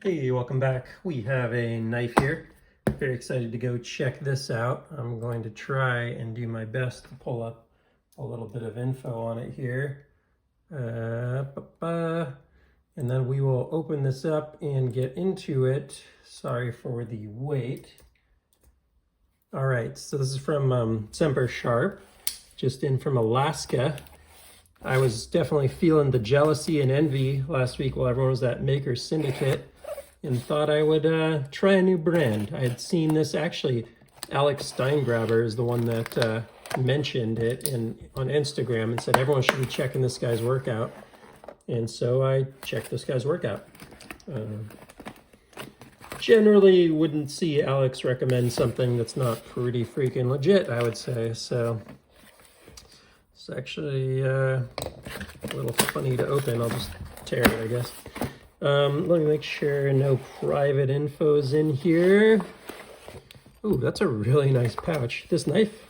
Hey, welcome back. We have a knife here. Very excited to go check this out. I'm going to try and do my best to pull up a little bit of info on it here. And then we will open this up and get into it. Sorry for the wait. All right, so this is from Semper Sharp, just in from Alaska. I was definitely feeling the jealousy and envy last week while everyone was at Maker Syndicate, and thought I would try a new brand. I had seen this, actually, Alex Steingraber is the one that mentioned it on Instagram and said everyone should be checking this guy's workout. And so I checked this guy's workout. Generally wouldn't see Alex recommend something that's not pretty freaking legit, I would say. So it's actually a little funny to open. I'll just tear it, I guess. Let me make sure no private info's in here. Ooh, that's a really nice pouch. This knife,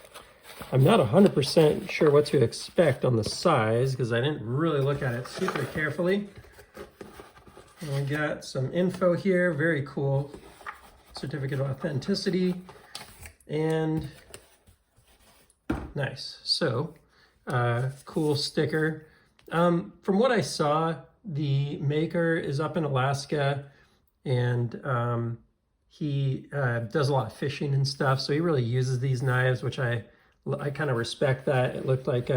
I'm not 100% sure what to expect on the size because I didn't really look at it super carefully. And we got some info here, very cool. Certificate of authenticity, and nice. So, cool sticker. From what I saw, the maker is up in Alaska, and he does a lot of fishing and stuff, so he really uses these knives, which I kind of respect that. It looked like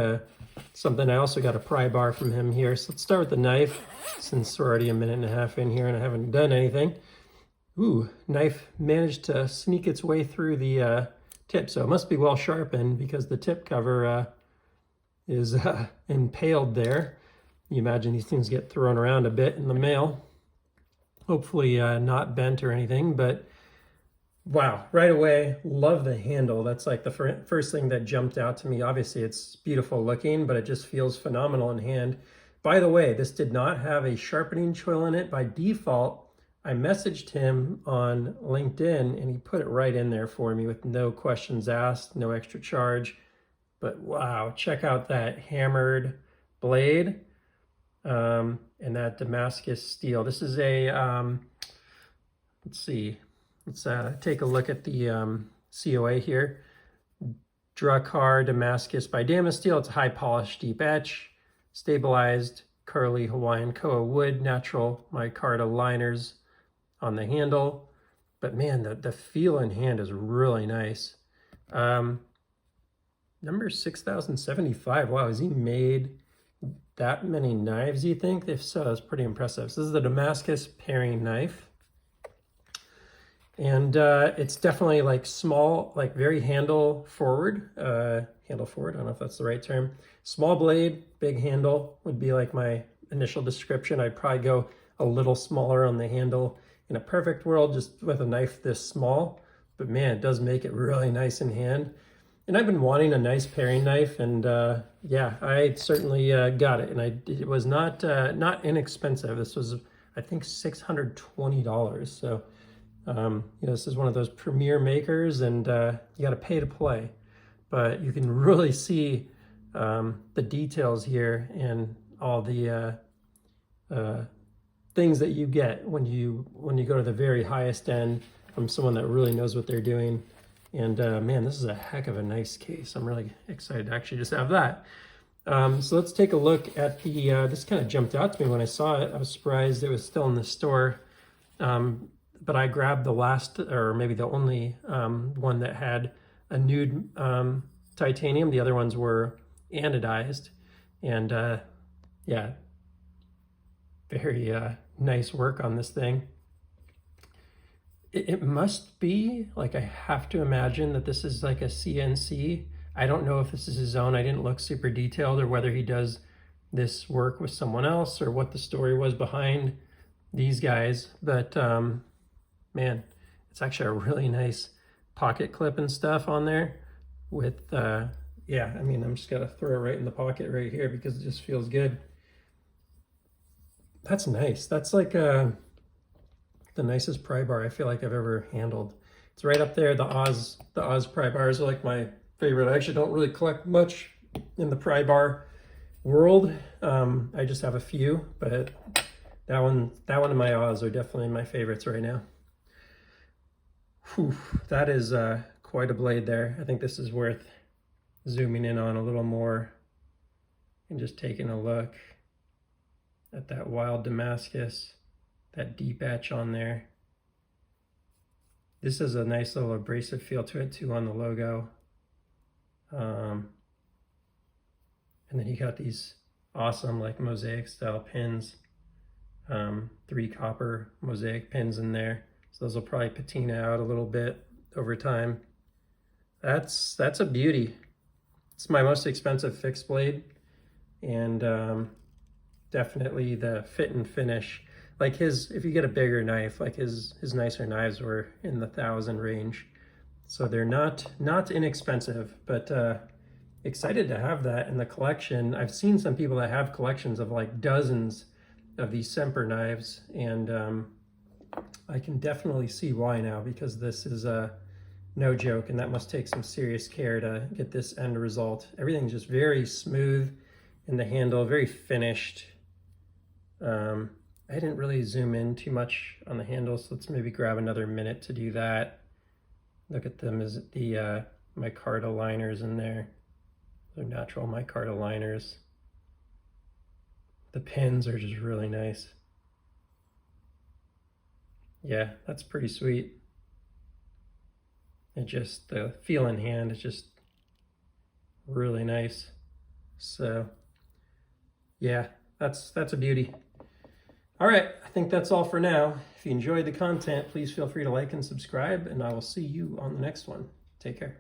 something. I also got a pry bar from him here. So let's start with the knife, since we're already a minute and a half in here and I haven't done anything. Ooh, knife managed to sneak its way through the tip, so it must be well sharpened because the tip cover is impaled there. You imagine these things get thrown around a bit in the mail. Hopefully not bent or anything, but wow, right away, love the handle. That's like the first thing that jumped out to me. Obviously, it's beautiful looking, but it just feels phenomenal in hand. By the way, this did not have a sharpening choil in it. By default, I messaged him on LinkedIn, and he put it right in there for me with no questions asked, no extra charge. But wow, check out that hammered blade. And that Damascus steel. This is a, let's see, let's take a look at the COA here. Drakkar Damascus by Damasteel. It's a high polished deep etch, stabilized curly Hawaiian koa wood, natural micarta liners on the handle. But man, the feel in hand is really nice. Number 6075. Wow, has he made that many knives, you think? If so, it's pretty impressive. So this is the Damascus paring knife. And it's definitely like small, like very handle forward. I don't know if that's the right term. Small blade, big handle would be like my initial description. I'd probably go a little smaller on the handle in a perfect world, just with a knife this small. But man, it does make it really nice in hand. And I've been wanting a nice paring knife, and yeah, I certainly got it. And it was not inexpensive. This was, I think, $620. So, you know, this is one of those premier makers, and you got to pay to play. But you can really see the details here and all the things that you get when you go to the very highest end from someone that really knows what they're doing. And man, this is a heck of a nice case. I'm really excited to actually just have that. So let's take a look at the, this kind of jumped out to me when I saw it. I was surprised it was still in the store. But I grabbed the last, or maybe the only one that had a nude titanium. The other ones were anodized. And yeah, very nice work on this thing. It must be, like, I have to imagine that this is like a CNC. I don't know if this is his own. I didn't look super detailed, or whether he does this work with someone else, or what the story was behind these guys. But man, it's actually a really nice pocket clip and stuff on there with, yeah, I mean, I'm just gonna throw it right in the pocket right here because it just feels good. That's nice. That's like the nicest pry bar I feel like I've ever handled. It's right up there. The Oz pry bars are like my favorite. I actually don't really collect much in the pry bar world. I just have a few, but That one and my Oz are definitely my favorites right now. Whew, that is quite a blade there. I think this is worth zooming in on a little more and just taking a look at that wild Damascus, that deep etch on there. This is a nice little abrasive feel to it too on the logo. And then you got these awesome like mosaic style pins, 3 copper mosaic pins in there. So those will probably patina out a little bit over time. That's a beauty. It's my most expensive fixed blade, and definitely the fit and finish. Like his, if you get a bigger knife, like his nicer knives were in the 1,000 range. So they're not inexpensive, but excited to have that in the collection. I've seen some people that have collections of like dozens of these Semper knives, and I can definitely see why now, because this is no joke, and that must take some serious care to get this end result. Everything's just very smooth in the handle, very finished. I didn't really zoom in too much on the handle, so let's maybe grab another minute to do that. Look at them as the micarta liners in there. They're natural micarta liners. The pins are just really nice. Yeah, that's pretty sweet. And just the feel in hand is just really nice. So yeah, that's a beauty. All right, I think that's all for now. If you enjoyed the content, please feel free to like and subscribe, and I will see you on the next one. Take care.